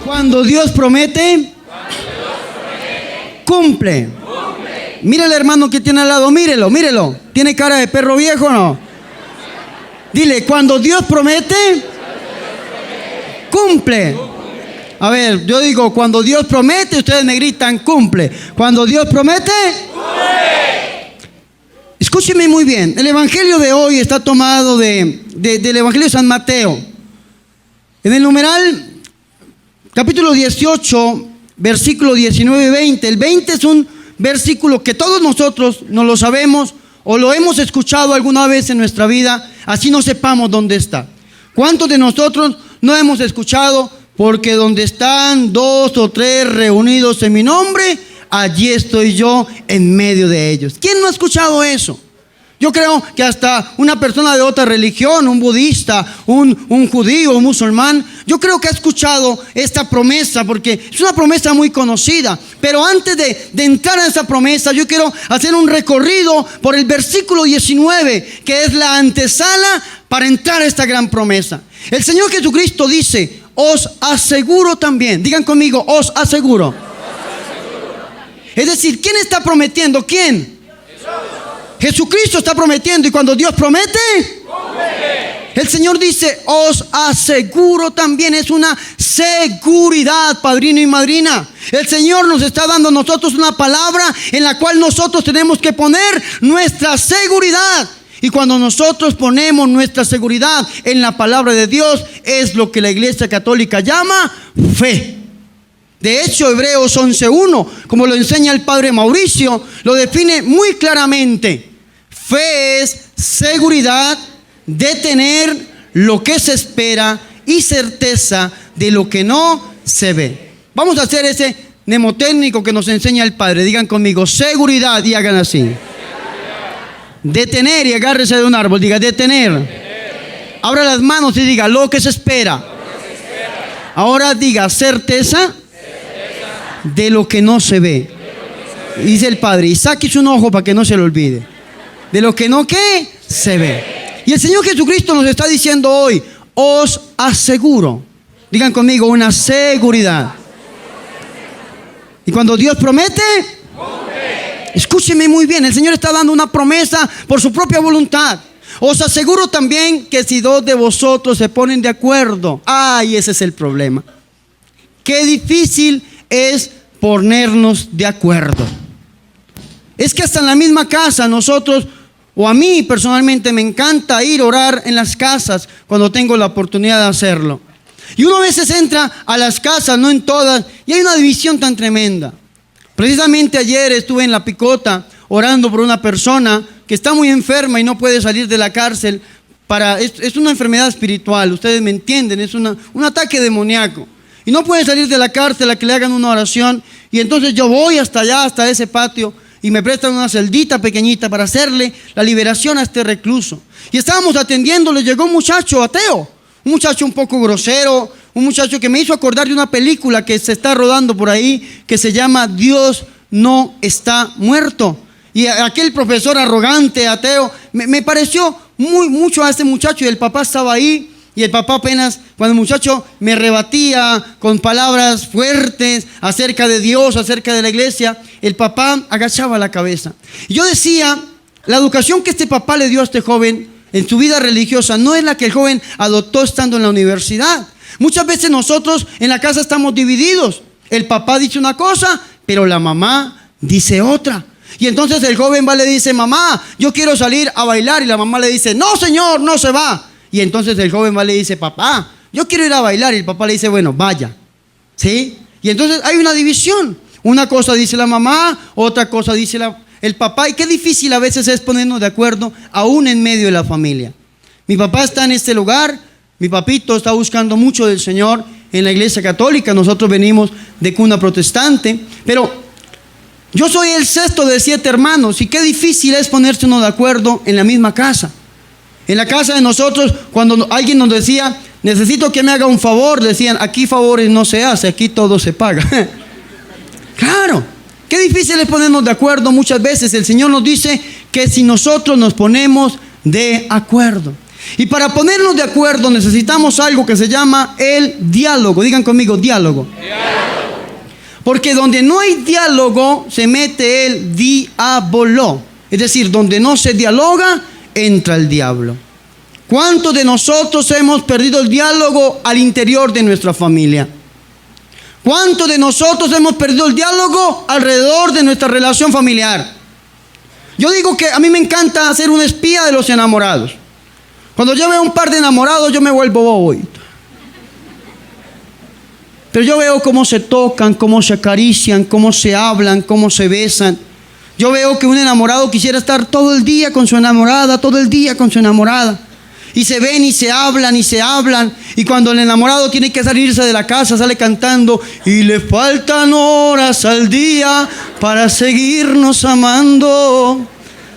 Cuando Dios promete, cumple. Mira al hermano que tiene al lado, mírelo, mírelo. ¿Tiene cara de perro viejo o no? Dile, cuando Dios promete, cumple. A ver, yo digo, cuando Dios promete, ustedes me gritan, cumple. Cuando Dios promete, cumple. Escúcheme muy bien. El evangelio de hoy está tomado del evangelio de San Mateo. En el numeral, capítulo 18, versículo 19 y 20. El 20 es un versículo que todos nosotros no lo sabemos o lo hemos escuchado alguna vez en nuestra vida, así no sepamos dónde está. ¿Cuántos de nosotros no hemos escuchado? Porque donde están 2 o 3 reunidos en mi nombre, allí estoy yo en medio de ellos. ¿Quién no ha escuchado eso? Yo creo que hasta una persona de otra religión, un budista, un judío, un musulmán, yo creo que ha escuchado esta promesa porque es una promesa muy conocida. Pero antes de entrar a esa promesa, yo quiero hacer un recorrido por el versículo 19, que es la antesala para entrar a esta gran promesa. El Señor Jesucristo dice, os aseguro también, digan conmigo, os aseguro. Es decir, ¿quién está prometiendo? ¿Quién? Jesucristo está prometiendo, y cuando Dios promete, el Señor dice, os aseguro también. Es una seguridad, padrino y madrina. El Señor nos está dando a nosotros una palabra en la cual nosotros tenemos que poner nuestra seguridad. Y cuando nosotros ponemos nuestra seguridad en la palabra de Dios, es lo que la Iglesia Católica llama fe. De hecho, Hebreos 11:1, como lo enseña el Padre Mauricio, lo define muy claramente. Fe es seguridad de tener lo que se espera y certeza de lo que no se ve. Vamos a hacer ese mnemotécnico que nos enseña el Padre. Digan conmigo, seguridad, y hagan así. Detener, y agárrese de un árbol, diga detener. Abra las manos y diga lo que se espera. Ahora diga certeza de lo que no se ve. Dice el Padre, y saque un ojo para que no se lo olvide. De lo que no ¿qué? Se ve. Y el Señor Jesucristo nos está diciendo hoy, os aseguro. Digan conmigo, una seguridad. Y cuando Dios promete, escúcheme muy bien, el Señor está dando una promesa por su propia voluntad. Os aseguro también que si 2 de vosotros se ponen de acuerdo, ay, ese es el problema. Qué difícil es ponernos de acuerdo. Es que hasta en la misma casa nosotros, o a mí personalmente me encanta ir a orar en las casas cuando tengo la oportunidad de hacerlo. Y uno a veces entra a las casas, no en todas, y hay una división tan tremenda. Precisamente ayer estuve en La Picota orando por una persona que está muy enferma y no puede salir de la cárcel. Es una enfermedad espiritual, ustedes me entienden, es un ataque demoníaco. Y no puede salir de la cárcel a que le hagan una oración. Y entonces yo voy hasta allá, hasta ese patio, y me prestan una celdita pequeñita para hacerle la liberación a este recluso. Y estábamos atendiéndole, llegó un muchacho ateo, un muchacho un poco grosero, un muchacho que me hizo acordar de una película que se está rodando por ahí, que se llama Dios no está muerto. Y aquel profesor arrogante, ateo, me pareció mucho a este muchacho, y el papá estaba ahí. Y el papá apenas, cuando el muchacho me rebatía con palabras fuertes acerca de Dios, acerca de la iglesia, el papá agachaba la cabeza. Y yo decía, la educación que este papá le dio a este joven en su vida religiosa no es la que el joven adoptó estando en la universidad. Muchas veces nosotros en la casa estamos divididos. El papá dice una cosa, pero la mamá dice otra. Y entonces el joven va y le dice, mamá, yo quiero salir a bailar. Y la mamá le dice, no señor, no se va. Y entonces el joven va y le dice, papá, yo quiero ir a bailar. Y el papá le dice, bueno, vaya. ¿Sí? Y entonces hay una división. Una cosa dice la mamá, otra cosa dice el papá. Y qué difícil a veces es ponernos de acuerdo, aún en medio de la familia. Mi papá está en este lugar, mi papito está buscando mucho del Señor en la iglesia católica. Nosotros venimos de cuna protestante, pero yo soy el 6º de 7 hermanos. Y qué difícil es ponerse uno de acuerdo en la misma casa. En la casa de nosotros, cuando alguien nos decía, necesito que me haga un favor, decían, aquí favores no se hace, aquí todo se paga. Claro, qué difícil es ponernos de acuerdo muchas veces. El Señor nos dice que si nosotros nos ponemos de acuerdo. Y para ponernos de acuerdo necesitamos algo que se llama el diálogo. Digan conmigo, diálogo. Porque donde no hay diálogo se mete el diablo. Es decir, donde no se dialoga, entra el diablo. ¿Cuántos de nosotros hemos perdido el diálogo al interior de nuestra familia? ¿Cuántos de nosotros hemos perdido el diálogo alrededor de nuestra relación familiar? Yo digo que a mí me encanta ser un espía de los enamorados. Cuando yo veo un par de enamorados, yo me vuelvo bobo. Pero yo veo cómo se tocan, cómo se acarician, cómo se hablan, cómo se besan. Yo veo que un enamorado quisiera estar todo el día con su enamorada, todo el día con su enamorada. Y se ven y se hablan y se hablan. Y cuando el enamorado tiene que salirse de la casa, sale cantando: y le faltan horas al día para seguirnos amando.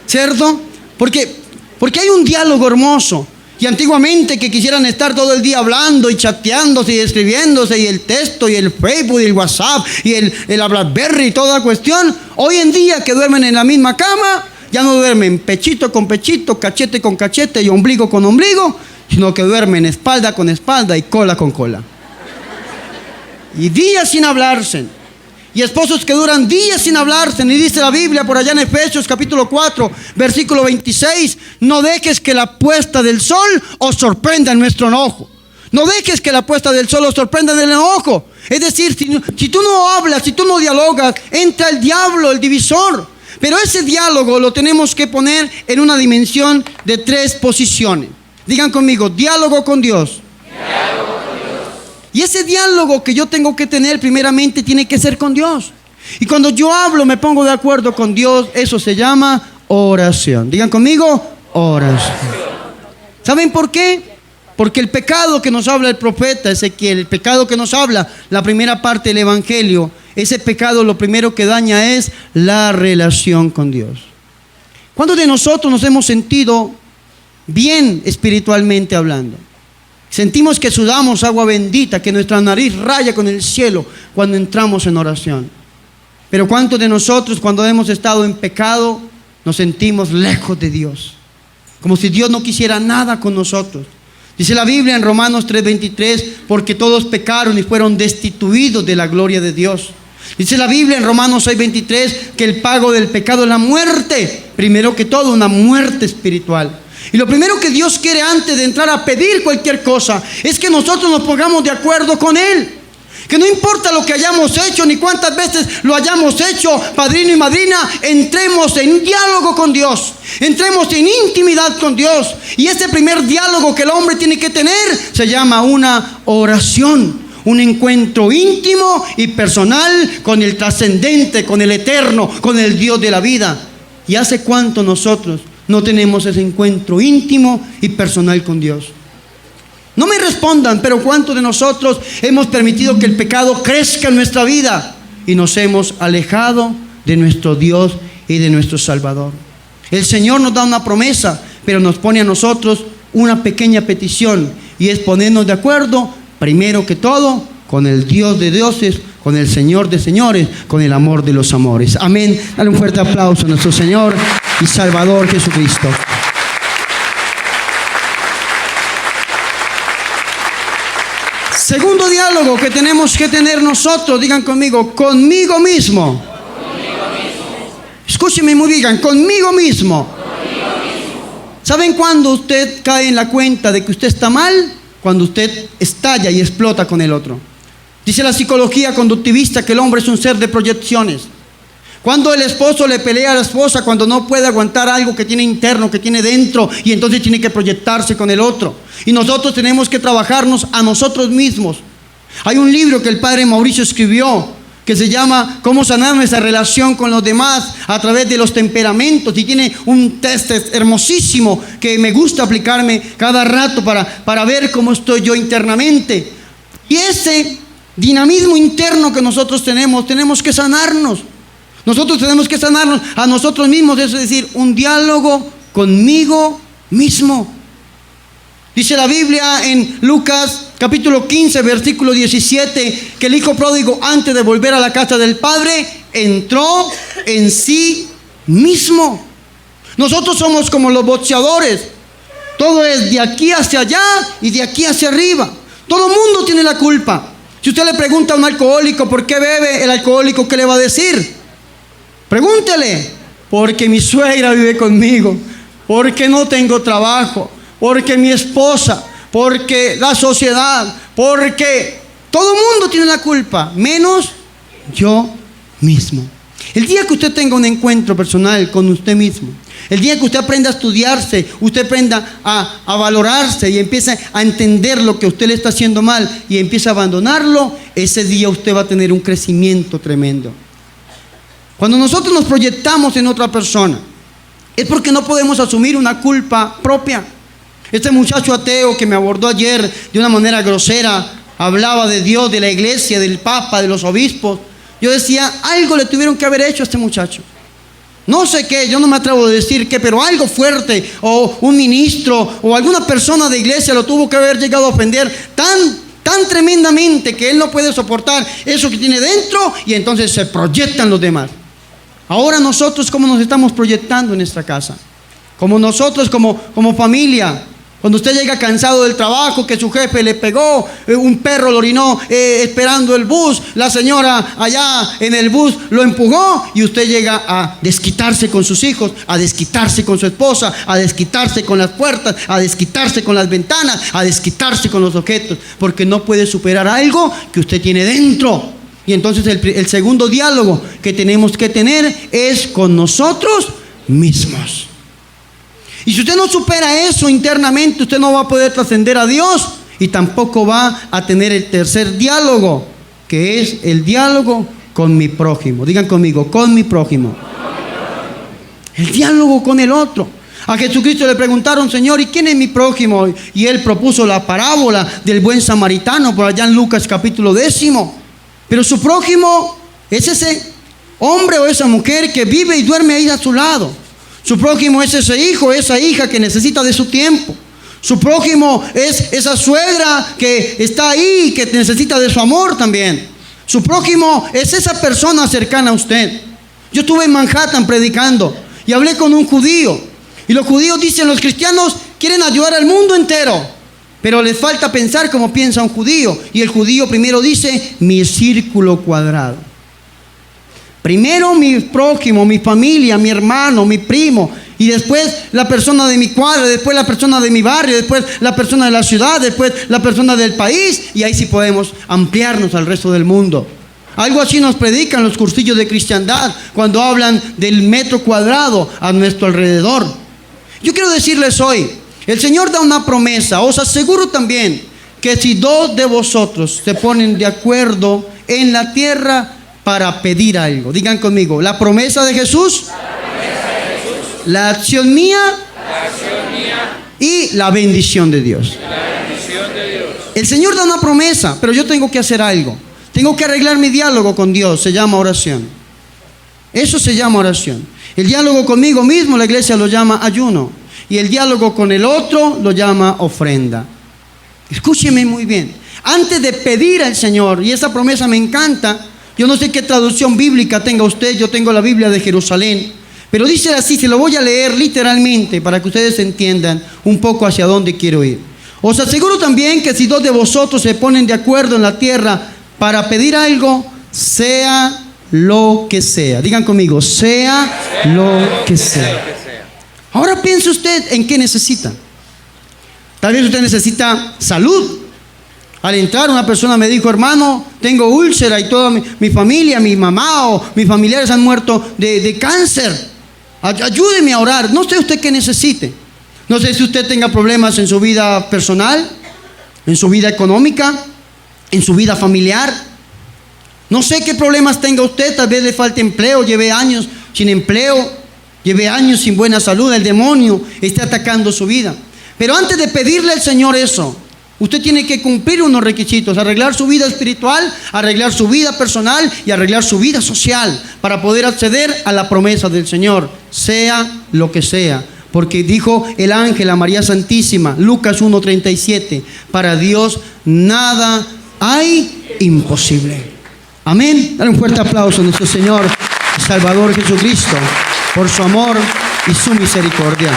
¿Cierto? Porque hay un diálogo hermoso. Y antiguamente que quisieran estar todo el día hablando y chateándose y escribiéndose, y el texto y el Facebook y el WhatsApp y el BlackBerry y toda cuestión. Hoy en día que duermen en la misma cama, ya no duermen pechito con pechito, cachete con cachete y ombligo con ombligo, sino que duermen espalda con espalda y cola con cola. Y días sin hablarse. Y esposos que duran días sin hablarse. Y dice la Biblia por allá en Efesios capítulo 4, versículo 26: no dejes que la puesta del sol os sorprenda en nuestro enojo. No dejes que la puesta del sol os sorprenda en el enojo. Es decir, si tú no hablas, si tú no dialogas, entra el diablo, el divisor. Pero ese diálogo lo tenemos que poner en una dimensión de 3 posiciones. Digan conmigo, diálogo con Dios. Diálogo con Dios. Y ese diálogo que yo tengo que tener primeramente tiene que ser con Dios. Y cuando yo hablo, me pongo de acuerdo con Dios, eso se llama oración. Digan conmigo, oración. ¿Saben por qué? Porque el pecado que nos habla el profeta Ezequiel, el pecado que nos habla la primera parte del Evangelio, ese pecado lo primero que daña es la relación con Dios. ¿Cuántos de nosotros nos hemos sentido bien espiritualmente hablando? Sentimos que sudamos agua bendita, que nuestra nariz raya con el cielo cuando entramos en oración. Pero ¿cuántos de nosotros cuando hemos estado en pecado nos sentimos lejos de Dios? Como si Dios no quisiera nada con nosotros. Dice la Biblia en Romanos 3:23, porque todos pecaron y fueron destituidos de la gloria de Dios. Dice la Biblia en Romanos 6:23 que el pago del pecado es la muerte. Primero que todo, una muerte espiritual. Y lo primero que Dios quiere antes de entrar a pedir cualquier cosa es que nosotros nos pongamos de acuerdo con Él. Que no importa lo que hayamos hecho ni cuántas veces lo hayamos hecho, padrino y madrina, entremos en diálogo con Dios. Entremos en intimidad con Dios. Y ese primer diálogo que el hombre tiene que tener se llama una oración. Un encuentro íntimo y personal con el trascendente, con el eterno, con el Dios de la vida. ¿Y hace cuánto nosotros no tenemos ese encuentro íntimo y personal con Dios? No me respondan, pero ¿cuántos de nosotros hemos permitido que el pecado crezca en nuestra vida y nos hemos alejado de nuestro Dios y de nuestro Salvador? El Señor nos da una promesa, pero nos pone a nosotros una pequeña petición, y es ponernos de acuerdo, primero que todo, con el Dios de dioses, con el Señor de señores, con el amor de los amores. Amén. Dale un fuerte aplauso a nuestro Señor y Salvador Jesucristo. Segundo diálogo que tenemos que tener nosotros, digan conmigo, conmigo mismo. Escúcheme muy bien, conmigo mismo. ¿Saben cuándo usted cae en la cuenta de que usted está mal? Cuando usted estalla y explota con el otro. Dice la psicología conductivista que el hombre es un ser de proyecciones. Cuando el esposo le pelea a la esposa, cuando no puede aguantar algo que tiene interno, que tiene dentro, y entonces tiene que proyectarse con el otro. Y nosotros tenemos que trabajarnos a nosotros mismos. Hay un libro que el padre Mauricio escribió que se llama Cómo sanar nuestra relación con los demás a través de los temperamentos, y tiene un test hermosísimo que me gusta aplicarme cada rato para ver cómo estoy yo internamente. Y ese dinamismo interno que nosotros tenemos que sanarnos. Nosotros tenemos que sanarnos a nosotros mismos, es decir, un diálogo conmigo mismo. Dice la Biblia en Lucas capítulo 15, versículo 17, que el hijo pródigo, antes de volver a la casa del padre, entró en sí mismo. Nosotros somos como los boxeadores. Todo es de aquí hacia allá y de aquí hacia arriba. Todo el mundo tiene la culpa. Si usted le pregunta a un alcohólico por qué bebe, el alcohólico, ¿qué le va a decir? Pregúntele. Porque mi suegra vive conmigo, porque no tengo trabajo, porque mi esposa, porque la sociedad, porque todo el mundo tiene la culpa, menos yo mismo. El día que usted tenga un encuentro personal con usted mismo, el día que usted aprenda a estudiarse, usted aprenda a valorarse y empiece a entender lo que usted le está haciendo mal y empiece a abandonarlo, ese día usted va a tener un crecimiento tremendo. Cuando nosotros nos proyectamos en otra persona, es porque no podemos asumir una culpa propia. Este muchacho ateo que me abordó ayer de una manera grosera, hablaba de Dios, de la iglesia, del papa, de los obispos. Yo decía, algo le tuvieron que haber hecho a este muchacho. No sé qué, yo no me atrevo a decir qué, pero algo fuerte, o un ministro, o alguna persona de iglesia lo tuvo que haber llegado a ofender tan tremendamente que él no puede soportar eso que tiene dentro y entonces se proyectan los demás. Ahora nosotros, ¿cómo nos estamos proyectando en esta casa? Como nosotros, como familia. Cuando usted llega cansado del trabajo, que su jefe le pegó, un perro lo orinó esperando el bus, la señora allá en el bus lo empujó y usted llega a desquitarse con sus hijos, a desquitarse con su esposa, a desquitarse con las puertas, a desquitarse con las ventanas, a desquitarse con los objetos, porque no puede superar algo que usted tiene dentro. Y entonces el segundo diálogo que tenemos que tener es con nosotros mismos. Y si usted no supera eso internamente, usted no va a poder trascender a Dios y tampoco va a tener el tercer diálogo, que es el diálogo con mi prójimo. Digan conmigo, con mi prójimo. El diálogo con el otro. A Jesucristo le preguntaron, Señor, ¿y quién es mi prójimo? Y Él propuso la parábola del buen samaritano por allá en Lucas capítulo 10. Pero su prójimo es ese hombre o esa mujer que vive y duerme ahí a su lado. Su prójimo es ese hijo, esa hija que necesita de su tiempo. Su prójimo es esa suegra que está ahí y que necesita de su amor también. Su prójimo es esa persona cercana a usted. Yo estuve en Manhattan predicando y hablé con un judío. Y los judíos dicen, los cristianos quieren ayudar al mundo entero, pero les falta pensar como piensa un judío. Y el judío primero dice, mi círculo cuadrado. Primero mi prójimo, mi familia, mi hermano, mi primo, y después la persona de mi cuadra, después la persona de mi barrio, después la persona de la ciudad, después la persona del país, y ahí sí podemos ampliarnos al resto del mundo. Algo así nos predican los cursillos de cristiandad cuando hablan del metro cuadrado a nuestro alrededor. Yo quiero decirles hoy, el Señor da una promesa. Os aseguro también que si dos de vosotros se ponen de acuerdo en la tierra para pedir algo, digan conmigo, la promesa de Jesús, la acción mía, y la bendición de Dios. El Señor da una promesa, pero yo tengo que hacer algo. Tengo que arreglar mi diálogo con Dios, se llama oración. Eso se llama oración. El diálogo conmigo mismo, la iglesia lo llama ayuno. Y el diálogo con el otro lo llama ofrenda. Escúcheme muy bien. Antes de pedir al Señor, y esa promesa me encanta, yo no sé qué traducción bíblica tenga usted, yo tengo la Biblia de Jerusalén, pero dice así, se lo voy a leer literalmente para que ustedes entiendan un poco hacia dónde quiero ir. Os aseguro también que si dos de vosotros se ponen de acuerdo en la tierra para pedir algo, sea lo que sea. Digan conmigo, sea lo que sea. Ahora piense usted en qué necesita. Tal vez usted necesita salud. Al entrar una persona me dijo, hermano, tengo úlcera y toda mi familia, mi mamá o mis familiares han muerto de cáncer. Ayúdeme a orar. No sé usted qué necesite. No sé si usted tenga problemas en su vida personal, en su vida económica, en su vida familiar. No sé qué problemas tenga usted. Tal vez le falte empleo, lleve años sin empleo, lleve años sin buena salud. El demonio está atacando su vida. Pero antes de pedirle al Señor eso, usted tiene que cumplir unos requisitos, arreglar su vida espiritual, arreglar su vida personal y arreglar su vida social para poder acceder a la promesa del Señor, sea lo que sea. Porque dijo el ángel a María Santísima, Lucas 1:37, para Dios nada hay imposible. Amén. Dale un fuerte aplauso a nuestro Señor y Salvador Jesucristo por su amor y su misericordia.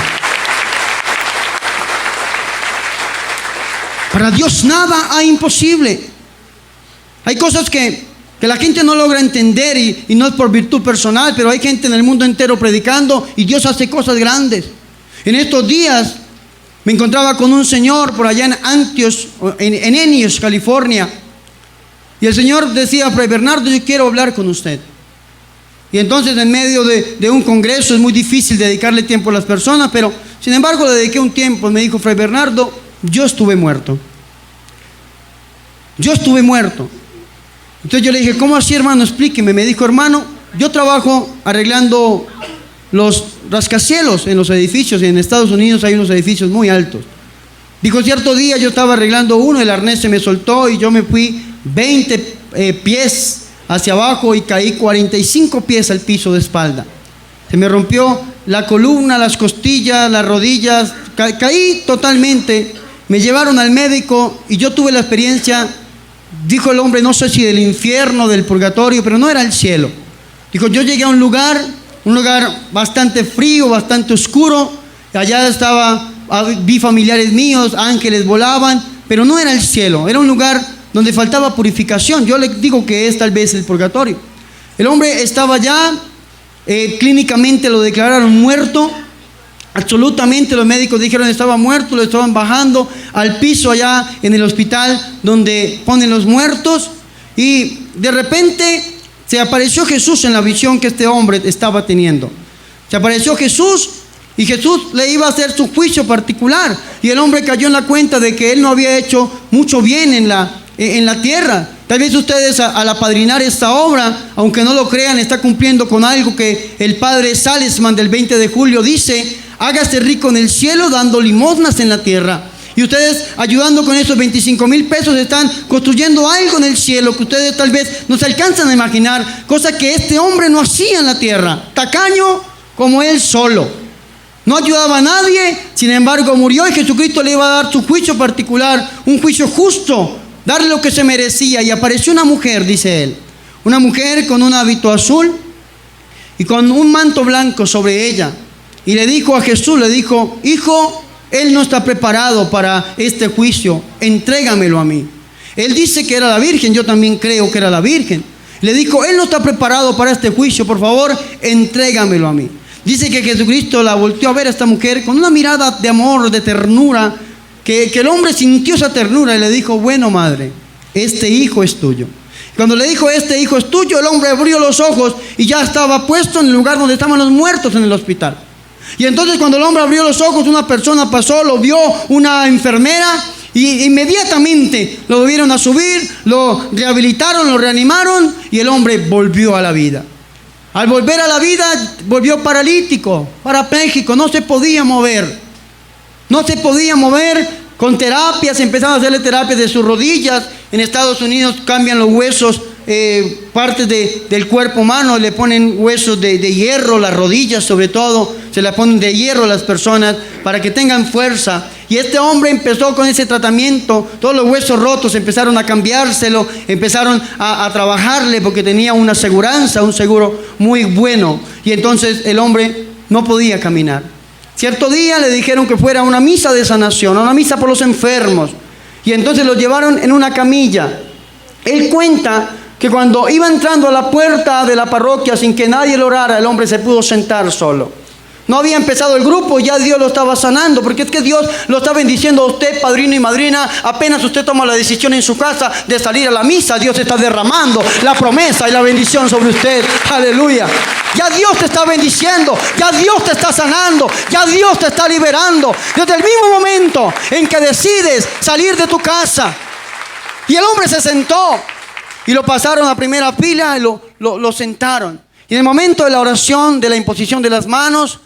Para Dios nada hay imposible. Hay cosas que la gente no logra entender y no es por virtud personal, pero hay gente en el mundo entero predicando y Dios hace cosas grandes. En estos días me encontraba con un señor por allá en Enios, California, y el Señor decía: Fray Bernardo, yo quiero hablar con usted. Y entonces, en medio de un congreso, es muy difícil dedicarle tiempo a las personas, pero sin embargo le dediqué un tiempo. Me dijo: Fray Bernardo, yo estuve muerto. Yo estuve muerto. Entonces yo le dije: ¿cómo así, hermano? Explíqueme. Me dijo: hermano, yo trabajo arreglando los rascacielos en los edificios, y en Estados Unidos hay unos edificios muy altos. Dijo: cierto día yo estaba arreglando uno, el arnés se me soltó y yo me fui 20 pies hacia abajo y caí 45 pies al piso de espalda. Se me rompió la columna, las costillas, las rodillas, caí totalmente. Me llevaron al médico y yo tuve la experiencia, dijo el hombre, no sé si del infierno, del purgatorio, pero no era el cielo. Dijo: yo llegué a un lugar bastante frío, bastante oscuro. Allá vi familiares míos, ángeles volaban, pero no era el cielo, era un lugar donde faltaba purificación. Yo le digo que es tal vez el purgatorio. El hombre estaba allá, clínicamente lo declararon muerto. Absolutamente, los médicos dijeron que estaba muerto, lo estaban bajando al piso allá en el hospital donde ponen los muertos, y de repente se apareció Jesús en la visión que este hombre estaba teniendo. Se apareció Jesús y Jesús le iba a hacer su juicio particular, y el hombre cayó en la cuenta de que él no había hecho mucho bien en la tierra. Tal vez ustedes al apadrinar esta obra, aunque no lo crean, está cumpliendo con algo que el padre Salesman del 20 de julio dice: hágase rico en el cielo dando limosnas en la tierra. Y ustedes, ayudando con esos 25,000 pesos, están construyendo algo en el cielo que ustedes tal vez no se alcanzan a imaginar, cosa que este hombre no hacía en la tierra. Tacaño como él solo, no ayudaba a nadie, sin embargo murió, y Jesucristo le iba a dar su juicio particular, un juicio justo, darle lo que se merecía. Y apareció una mujer, dice él, una mujer con un hábito azul y con un manto blanco sobre ella, y le dijo a Jesús, le dijo: hijo, él no está preparado para este juicio, entrégamelo a mí. Él dice que era la Virgen, yo también creo que era la Virgen. Le dijo: él no está preparado para este juicio, por favor, entrégamelo a mí. Dice que Jesucristo la volteó a ver a esta mujer con una mirada de amor, de ternura, que el hombre sintió esa ternura y le dijo: bueno, madre, este hijo es tuyo. Cuando le dijo: este hijo es tuyo, el hombre abrió los ojos y ya estaba puesto en el lugar donde estaban los muertos en el hospital. Y entonces, cuando el hombre abrió los ojos, una persona pasó, lo vio, una enfermera, y inmediatamente lo volvieron a subir, lo rehabilitaron, lo reanimaron, y el hombre volvió a la vida. Al volver a la vida, volvió paralítico, parapléjico, no se podía mover. No se podía mover. Con terapias, empezaron a hacerle terapias de sus rodillas. En Estados Unidos cambian los huesos, partes del cuerpo humano, le ponen huesos de hierro, las rodillas sobre todo, se le ponen de hierro a las personas para que tengan fuerza. Y este hombre empezó con ese tratamiento, todos los huesos rotos empezaron a cambiárselo, empezaron a trabajarle porque tenía una aseguranza, un seguro muy bueno. Y entonces el hombre no podía caminar. Cierto día le dijeron que fuera a una misa de sanación, a una misa por los enfermos, y entonces lo llevaron en una camilla. Él cuenta que cuando iba entrando a la puerta de la parroquia sin que nadie lo orara, el hombre se pudo sentar solo. No había empezado el grupo, ya Dios lo estaba sanando, porque es que Dios lo está bendiciendo a usted, padrino y madrina. Apenas usted toma la decisión en su casa de salir a la misa, Dios está derramando la promesa y la bendición sobre usted. Aleluya. Ya Dios te está bendiciendo, ya Dios te está sanando, ya Dios te está liberando. Desde el mismo momento en que decides salir de tu casa. Y el hombre se sentó y lo pasaron a primera fila y lo sentaron. Y en el momento de la oración, de la imposición de las manos,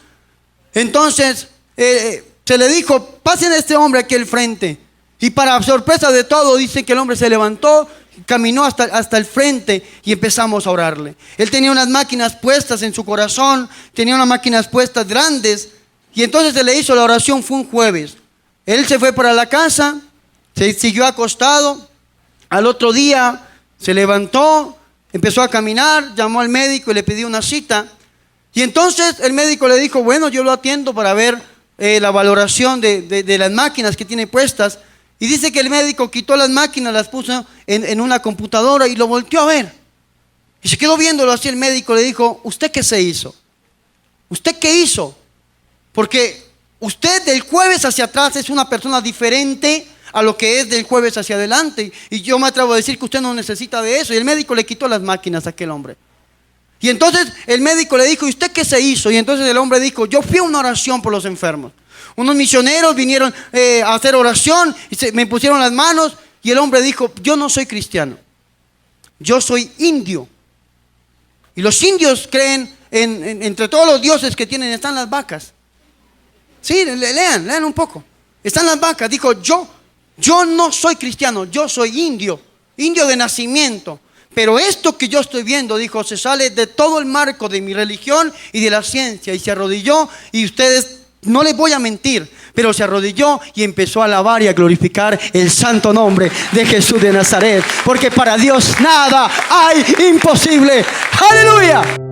entonces se le dijo: pasen a este hombre aquí al frente. Y para sorpresa de todo, dice que el hombre se levantó, caminó hasta el frente y empezamos a orarle. Él tenía unas máquinas puestas en su corazón, tenía unas máquinas puestas grandes, y entonces se le hizo la oración. Fue un jueves. Él se fue para la casa, se siguió acostado. Al otro día se levantó, empezó a caminar, llamó al médico y le pidió una cita. Y entonces el médico le dijo: bueno, yo lo atiendo para ver la valoración de las máquinas que tiene puestas. Y dice que el médico quitó las máquinas, las puso en una computadora y lo volteó a ver. Y se quedó viéndolo así. El médico le dijo: ¿usted qué se hizo? ¿Usted qué hizo? Porque usted del jueves hacia atrás es una persona diferente a lo que es del jueves hacia adelante. Y yo me atrevo a decir que usted no necesita de eso. Y el médico le quitó las máquinas a aquel hombre. Y entonces el médico le dijo: ¿y usted qué se hizo? Y entonces el hombre dijo: yo fui a una oración por los enfermos. Unos misioneros vinieron a hacer oración y me pusieron las manos. Y el hombre dijo: yo no soy cristiano, yo soy indio. Y los indios creen entre todos los dioses que tienen están las vacas. Sí, lean un poco. Están las vacas. Dijo: yo no soy cristiano, yo soy indio de nacimiento. Pero esto que yo estoy viendo, dijo, se sale de todo el marco de mi religión y de la ciencia. Y se arrodilló, y ustedes, no les voy a mentir, pero se arrodilló y empezó a alabar y a glorificar el santo nombre de Jesús de Nazaret. Porque para Dios nada hay imposible. ¡Aleluya!